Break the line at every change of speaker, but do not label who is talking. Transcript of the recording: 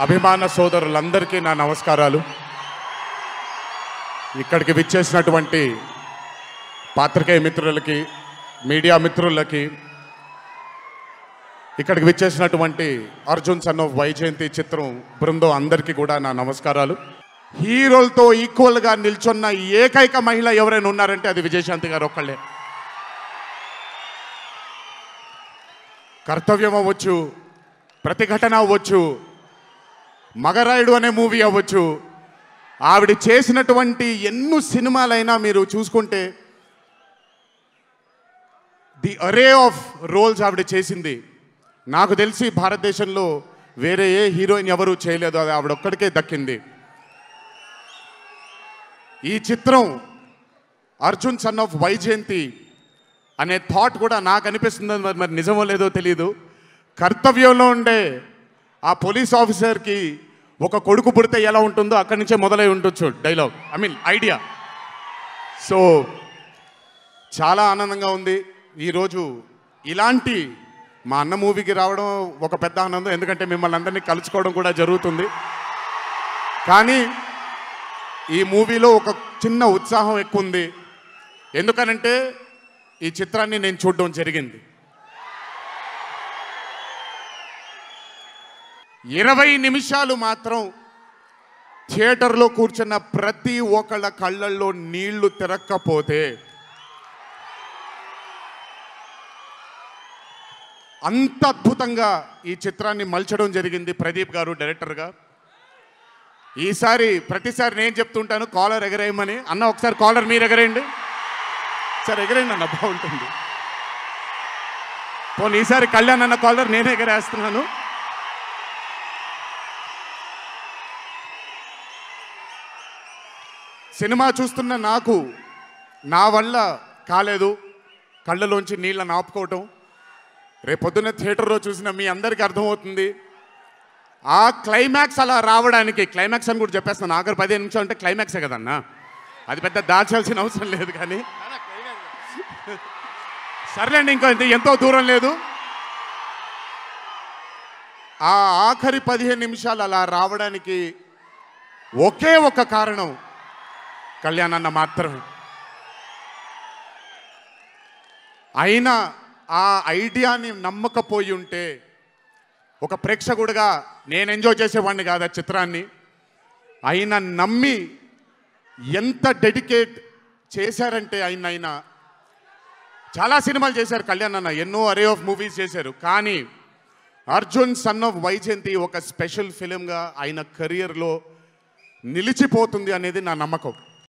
అభిమాన సోదరులందరికీ నా నమస్కారాలు. ఇక్కడికి విచ్చేసినటువంటి పాత్రికేయ మిత్రులకి, మీడియా మిత్రులకి, ఇక్కడికి విచ్చేసినటువంటి అర్జున్ సన్ ఆఫ్ వైజయంతి చిత్రం బృందం అందరికీ కూడా నా నమస్కారాలు. హీరోలతో ఈక్వల్గా నిల్చున్న ఏకైక మహిళ ఎవరైనా ఉన్నారంటే అది విజయశాంతి గారు ఒక్కళ్ళే. కర్తవ్యం అవ్వచ్చు, ప్రతిఘటన అవ్వచ్చు, మగరాయుడు అనే మూవీ అవ్వచ్చు, ఆవిడ చేసినటువంటి ఎన్నో సినిమాలైనా మీరు చూసుకుంటే ది అరే ఆఫ్ రోల్స్ ఆవిడ చేసింది. నాకు తెలిసి భారతదేశంలో వేరే ఏ హీరోయిన్ ఎవరూ చేయలేదు, అది ఆవిడ ఒక్కడికే దక్కింది. ఈ చిత్రం అర్జున్ సన్ ఆఫ్ వైజయంతి అనే థాట్ కూడా నాకు అనిపిస్తుంది, మరి నిజమో లేదో తెలియదు. కర్తవ్యంలో ఉండే ఆ పోలీస్ ఆఫీసర్కి ఒక కొడుకు పుడితే ఎలా ఉంటుందో అక్కడి నుంచే మొదలై ఉండొచ్చు డైలాగ్, ఐడియా. సో చాలా ఆనందంగా ఉంది ఈరోజు ఇలాంటి మా అన్న మూవీకి రావడం ఒక పెద్ద ఆనందం, ఎందుకంటే మిమ్మల్ని అందరినీ కలుసుకోవడం కూడా జరుగుతుంది. కానీ ఈ మూవీలో ఒక చిన్న ఉత్సాహం ఎక్కువ ఉంది, ఎందుకనంటే ఈ చిత్రాన్ని నేను చూడడం జరిగింది. 20 నిమిషాలు మాత్రం థియేటర్లో కూర్చున్న ప్రతి ఒక్కళ్ళ కళ్ళల్లో నీళ్లు తిరక్కపోతే అంత అద్భుతంగా ఈ చిత్రాన్ని మలచడం జరిగింది ప్రదీప్ గారు డైరెక్టర్గా. ఈసారి ప్రతిసారి నేను చెప్తుంటాను కాలర్ ఎగరేయమని. అన్న ఒకసారి కాలర్ మీరు ఎగరేయండి సార్, ఎగరేయండి అన్న, బాగుంటుంది. పోనీ ఈసారి కళ్యాణ్ అన్న కాలర్ నేనే ఎగరేస్తున్నాను. సినిమా చూస్తున్న నాకు నా వల్ల కాలేదు కళ్ళలోంచి నీళ్ళని ఆపుకోవటం. రేపొద్దున థియేటర్లో చూసిన మీ అందరికీ అర్థమవుతుంది. ఆ క్లైమాక్స్ అలా రావడానికి, క్లైమాక్స్ అని కూడా చెప్పేస్తాను, ఆఖరి 15 నిమిషాలు అంటే క్లైమాక్సే కదన్నా, అది పెద్ద దాచాల్సిన అవసరం లేదు. కానీ సర్లేండి, ఇంకో ఎంతో దూరం లేదు. ఆ ఆఖరి 15 నిమిషాలు అలా రావడానికి ఒకే ఒక కారణం కళ్యాణ్ అన్న మాత్రమే. అయినా ఆ ఐడియాని నమ్మకపోయి ఉంటే ఒక ప్రేక్షకుడిగా నేను ఎంజాయ్ చేసేవాడిని కాదు ఆ చిత్రాన్ని. అయినా నమ్మి ఎంత డెడికేట్ చేశారంటే ఆయన చాలా సినిమాలు చేశారు కళ్యాణ్ అన్న, ఎన్నో అరే ఆఫ్ మూవీస్ చేశారు. కానీ అర్జున్ సన్ ఆఫ్ వైజయంతి ఒక స్పెషల్ ఫిలింగా ఆయన కెరియర్లో నిలిచిపోతుంది అనేది నా నమ్మకం.